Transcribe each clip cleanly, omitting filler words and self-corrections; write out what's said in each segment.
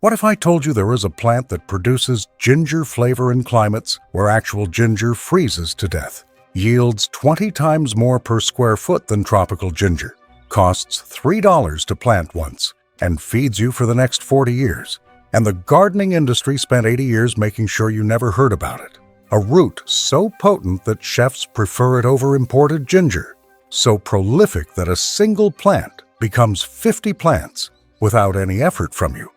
What if I told you there is a plant that produces ginger flavor in climates where actual ginger freezes to death, yields 20 times more per square foot than tropical ginger, costs $3 to plant once, and feeds you for the next 40 years? And the gardening industry spent 80 years making sure you never heard about it. A root so potent that chefs prefer it over imported ginger, so prolific that a single plant becomes 50 plants without any effort from you.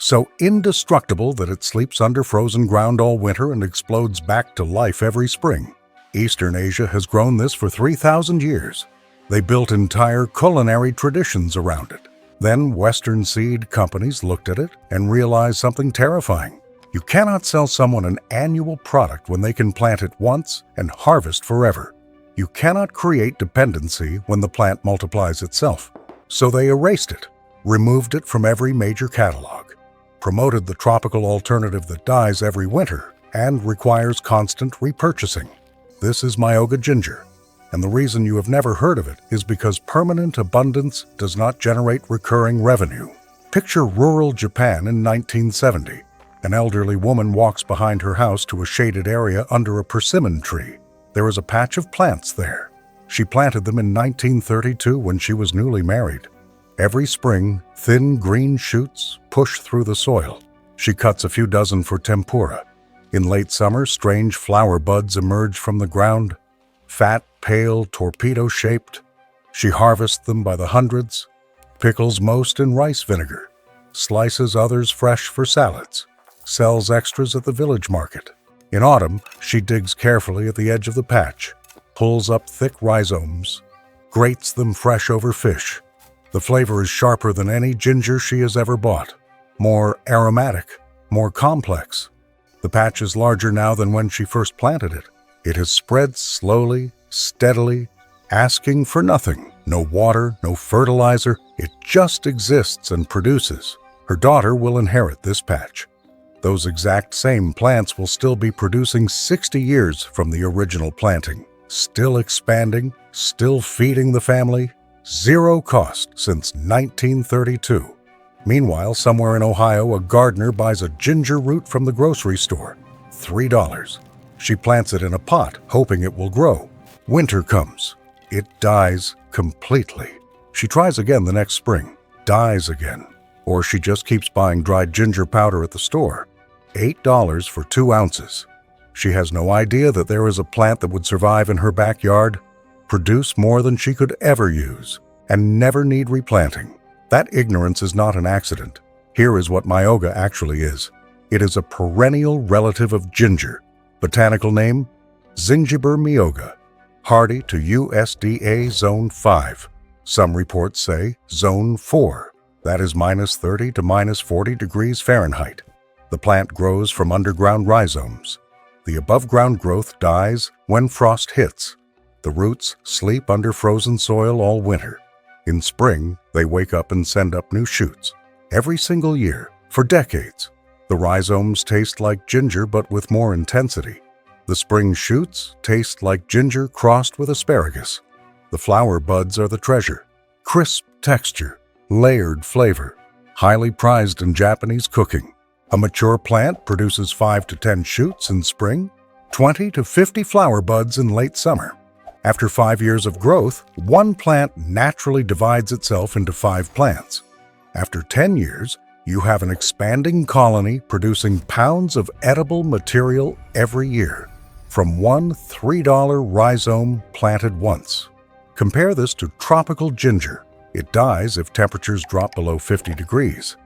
So indestructible that it sleeps under frozen ground all winter and explodes back to life every spring. Eastern Asia has grown this for 3,000 years. They built entire culinary traditions around it. Then Western seed companies looked at it and realized something terrifying. You cannot sell someone an annual product when they can plant it once and harvest forever. You cannot create dependency when the plant multiplies itself. So they erased it, removed it from every major catalog, promoted the tropical alternative that dies every winter and requires constant repurchasing. This is Myoga ginger, and the reason you have never heard of it is because permanent abundance does not generate recurring revenue. Picture rural Japan in 1970. An elderly woman walks behind her house to a shaded area under a persimmon tree. There is a patch of plants there. She planted them in 1932 when she was newly married. Every spring, thin green shoots push through the soil. She cuts a few dozen for tempura. In late summer, strange flower buds emerge from the ground, fat, pale, torpedo-shaped. She harvests them by the hundreds, pickles most in rice vinegar, slices others fresh for salads, sells extras at the village market. In autumn, she digs carefully at the edge of the patch, pulls up thick rhizomes, grates them fresh over fish. The flavor is sharper than any ginger she has ever bought, more aromatic, more complex. The patch is larger now than when she first planted it. It has spread slowly, steadily, asking for nothing. No water, no fertilizer. It just exists and produces. Her daughter will inherit this patch. Those exact same plants will still be producing 60 years from the original planting, still expanding, still feeding the family. Zero cost since 1932. Meanwhile, somewhere in Ohio, a gardener buys a ginger root from the grocery store. $3. She plants it in a pot, hoping it will grow. Winter comes. It dies completely. She tries again the next spring. Dies again. Or she just keeps buying dried ginger powder at the store. $8 for 2 ounces. She has no idea that there is a plant that would survive in her backyard, produce more than she could ever use, and never need replanting. That ignorance is not an accident. Here is what Myoga actually is. It is a perennial relative of ginger. Botanical name, Zingiber myoga. Hardy to USDA Zone 5. Some reports say Zone 4. That is -30 to -40 degrees Fahrenheit. The plant grows from underground rhizomes. The above-ground growth dies when frost hits. The roots sleep under frozen soil all winter. In spring, they wake up and send up new shoots. Every single year, for decades, the rhizomes taste like ginger but with more intensity. The spring shoots taste like ginger crossed with asparagus. The flower buds are the treasure. Crisp texture, layered flavor, highly prized in Japanese cooking. A mature plant produces 5 to 10 shoots in spring, 20 to 50 flower buds in late summer. After 5 years of growth, one plant naturally divides itself into 5 plants. After 10 years, you have an expanding colony producing pounds of edible material every year from one $3 rhizome planted once. Compare this to tropical ginger. It dies if temperatures drop below 50 degrees.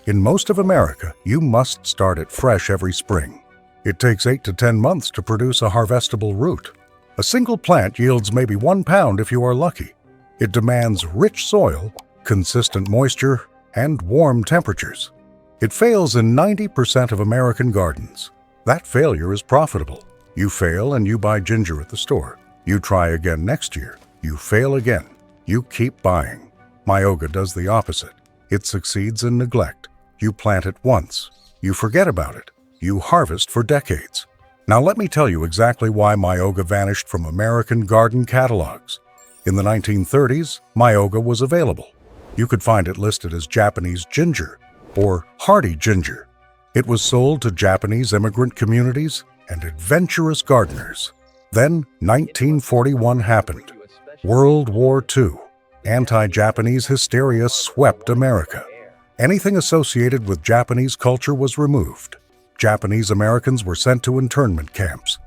In most of America, you must start it fresh every spring. It takes 8 to 10 months to produce a harvestable root. A single plant yields maybe 1 pound if you are lucky. It demands rich soil, consistent moisture, and warm temperatures. It fails in 90% of American gardens. That failure is profitable. You fail and you buy ginger at the store. You try again next year. You fail again. You keep buying. Myoga does the opposite. It succeeds in neglect. You plant it once. You forget about it. You harvest for decades. Now let me tell you exactly why Myoga vanished from American garden catalogs. In the 1930s, Myoga was available. You could find it listed as Japanese ginger or hardy ginger. It was sold to Japanese immigrant communities and adventurous gardeners. Then 1941 happened. World War II. Anti-Japanese hysteria swept America. Anything associated with Japanese culture was removed. Japanese Americans were sent to internment camps.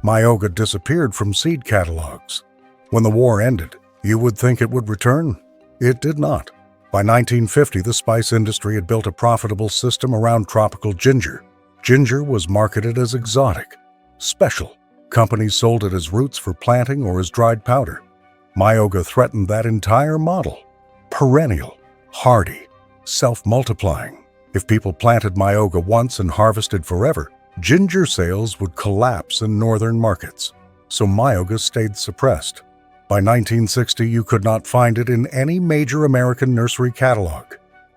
Myoga disappeared from seed catalogs. When the war ended, you would think it would return. It did not. By 1950, the spice industry had built a profitable system around tropical ginger. Ginger was marketed as exotic, special. Companies sold it as roots for planting or as dried powder. Myoga threatened that entire model. Perennial, hardy, self-multiplying. If people planted Myoga once and harvested forever, ginger sales would collapse in northern markets. So Myoga stayed suppressed. By 1960, you could not find it in any major American nursery catalog.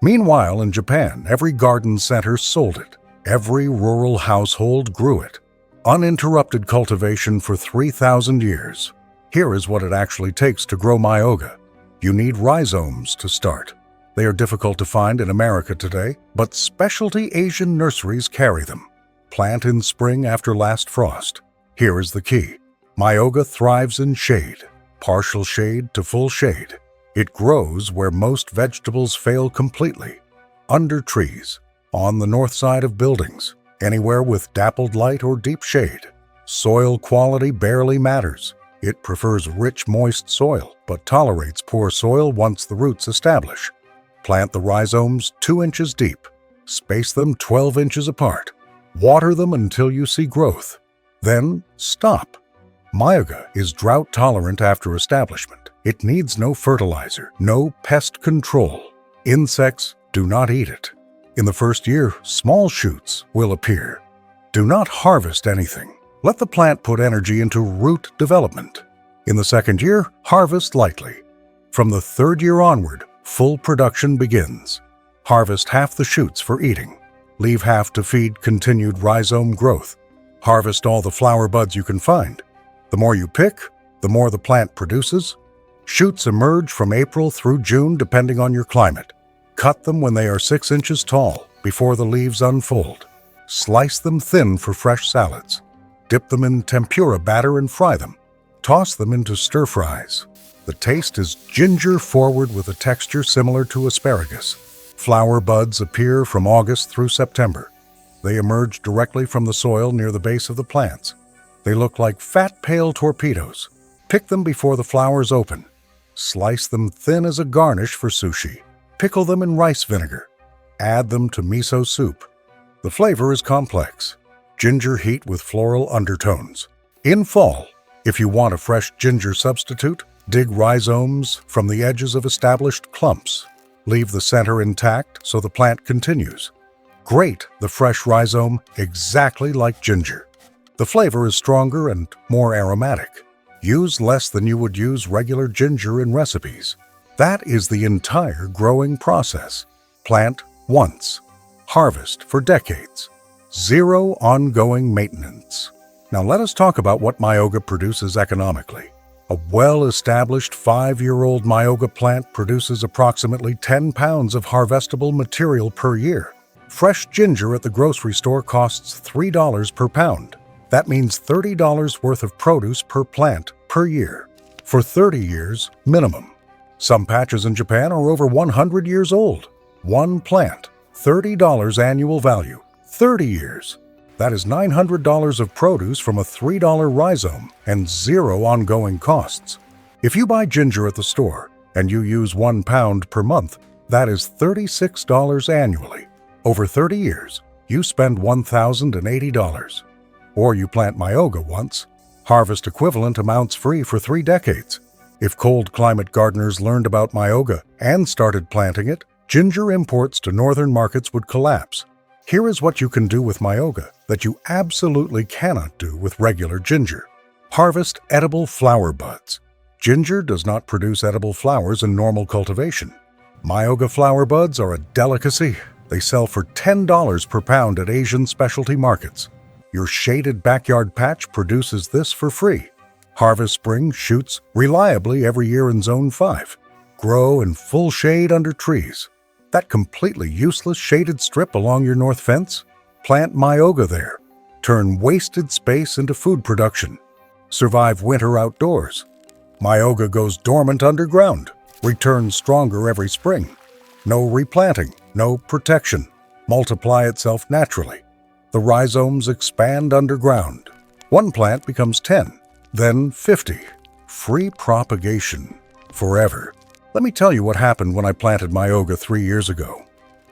Meanwhile, in Japan, every garden center sold it. Every rural household grew it. Uninterrupted cultivation for 3,000 years. Here is what it actually takes to grow Myoga. You need rhizomes to start. They are difficult to find in America today, but specialty Asian nurseries carry them. Plant in spring after last frost. Here is the key. Myoga thrives in shade. Partial shade to full shade. It grows where most vegetables fail completely. Under trees, on the north side of buildings, anywhere with dappled light or deep shade. Soil quality barely matters. It prefers rich, moist soil, but tolerates poor soil once the roots establish. Plant the rhizomes 2 inches deep. Space them 12 inches apart. Water them until you see growth. Then stop. Myoga is drought-tolerant after establishment. It needs no fertilizer, no pest control. Insects do not eat it. In the first year, small shoots will appear. Do not harvest anything. Let the plant put energy into root development. In the second year, harvest lightly. From the third year onward, full production begins. Harvest half the shoots for eating. Leave half to feed continued rhizome growth. Harvest all the flower buds you can find. The more you pick, the more the plant produces. Shoots emerge from April through June depending on your climate. Cut them when they are 6 inches tall, before the leaves unfold. Slice them thin for fresh salads. Dip them in tempura batter and fry them. Toss them into stir-fries. The taste is ginger-forward with a texture similar to asparagus. Flower buds appear from August through September. They emerge directly from the soil near the base of the plants. They look like fat, pale torpedoes. Pick them before the flowers open. Slice them thin as a garnish for sushi. Pickle them in rice vinegar. Add them to miso soup. The flavor is complex. Ginger heat with floral undertones. In fall, if you want a fresh ginger substitute, dig rhizomes from the edges of established clumps. Leave the center intact so the plant continues. Grate the fresh rhizome exactly like ginger. The flavor is stronger and more aromatic. Use less than you would use regular ginger in recipes. That is the entire growing process. Plant once. Harvest for decades. Zero ongoing maintenance. Now let us talk about what Myoga produces economically. A well-established 5-year-old Myoga plant produces approximately 10 pounds of harvestable material per year. Fresh ginger at the grocery store costs $3 per pound. That means $30 worth of produce per plant per year. For 30 years, minimum. Some patches in Japan are over 100 years old. One plant, $30 annual value, 30 years. That is $900 of produce from a $3 rhizome and zero ongoing costs. If you buy ginger at the store and you use 1 pound per month, that is $36 annually. Over 30 years, you spend $1,080. Or you plant Myoga once, harvest equivalent amounts free for 3 decades. If cold climate gardeners learned about Myoga and started planting it, ginger imports to northern markets would collapse. Here is what you can do with Myoga that you absolutely cannot do with regular ginger. Harvest edible flower buds. Ginger does not produce edible flowers in normal cultivation. Myoga flower buds are a delicacy. They sell for $10 per pound at Asian specialty markets. Your shaded backyard patch produces this for free. Harvest spring shoots reliably every year in Zone 5. Grow in full shade under trees. That completely useless shaded strip along your north fence? Plant Myoga there. Turn wasted space into food production. Survive winter outdoors. Myoga goes dormant underground, returns stronger every spring. No replanting, no protection. Multiply itself naturally. The rhizomes expand underground. One plant becomes 10, then 50. Free propagation. Forever. Let me tell you what happened when I planted Myoga 3 years ago.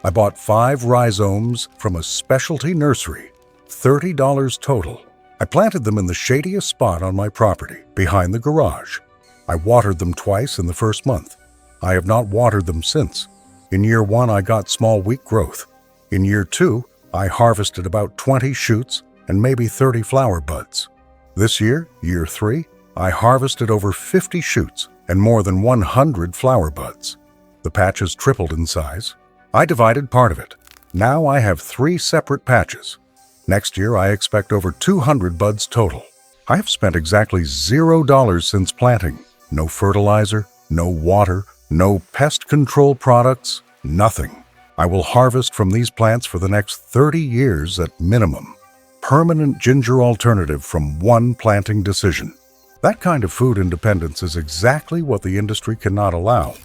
I bought 5 rhizomes from a specialty nursery. $30 total. I planted them in the shadiest spot on my property, behind the garage. I watered them twice in the first month. I have not watered them since. In year 1, I got small, weak growth. In year 2, I harvested about 20 shoots and maybe 30 flower buds. This year, year 3, I harvested over 50 shoots and more than 100 flower buds. The patches tripled in size. I divided part of it. Now I have 3 separate patches. Next year, I expect over 200 buds total. I have spent exactly $0 since planting. No fertilizer, no water, no pest control products, nothing. I will harvest from these plants for the next 30 years at minimum. Permanent ginger alternative from one planting decision. That kind of food independence is exactly what the industry cannot allow.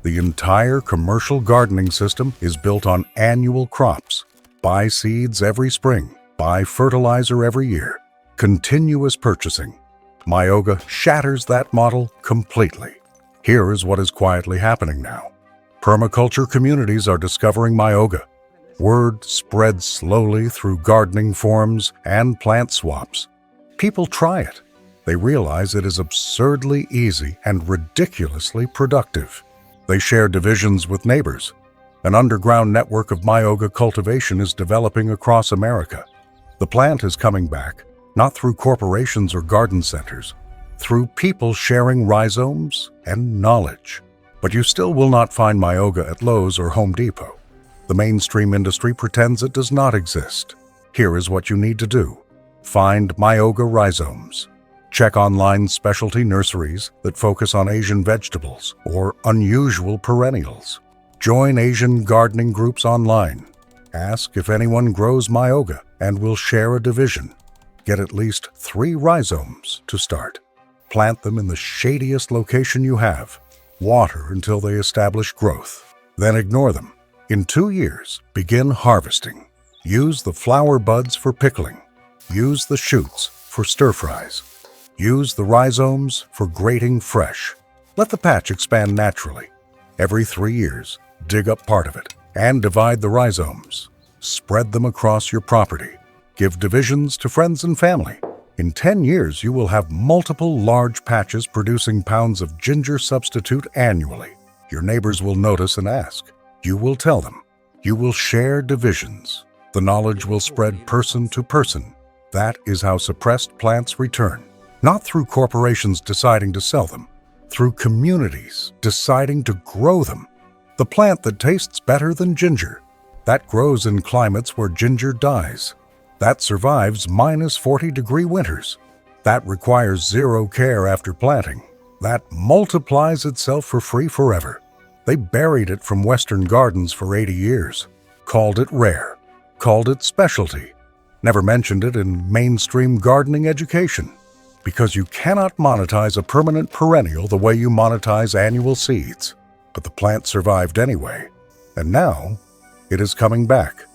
The entire commercial gardening system is built on annual crops. Buy seeds every spring. Buy fertilizer every year. Continuous purchasing. Myoga shatters that model completely. Here is what is quietly happening now. Permaculture communities are discovering Myoga. Word spreads slowly through gardening forums and plant swaps. People try it. They realize it is absurdly easy and ridiculously productive. They share divisions with neighbors. An underground network of Myoga cultivation is developing across America. The plant is coming back, not through corporations or garden centers, through people sharing rhizomes and knowledge. But you still will not find Myoga at Lowe's or Home Depot. The mainstream industry pretends it does not exist. Here is what you need to do. Find Myoga rhizomes. Check online specialty nurseries that focus on Asian vegetables or unusual perennials. Join Asian gardening groups online. Ask if anyone grows Myoga and will share a division. Get at least 3 rhizomes to start. Plant them in the shadiest location you have. Water until they establish growth. Then ignore them. In 2 years, begin harvesting. Use the flower buds for pickling. Use the shoots for stir-fries. Use the rhizomes for grating fresh. Let the patch expand naturally. Every 3 years, dig up part of it and divide the rhizomes. Spread them across your property. Give divisions to friends and family. In 10 years, you will have multiple large patches producing pounds of ginger substitute annually. Your neighbors will notice and ask. You will tell them. You will share divisions. The knowledge will spread person to person. That is how suppressed plants return. Not through corporations deciding to sell them, through communities deciding to grow them. The plant that tastes better than ginger, that grows in climates where ginger dies. That survives -40-degree winters. That requires 0 care after planting. That multiplies itself for free forever. They buried it from Western gardens for 80 years, called it rare, called it specialty, never mentioned it in mainstream gardening education. Because you cannot monetize a permanent perennial the way you monetize annual seeds. But the plant survived anyway, and now it is coming back.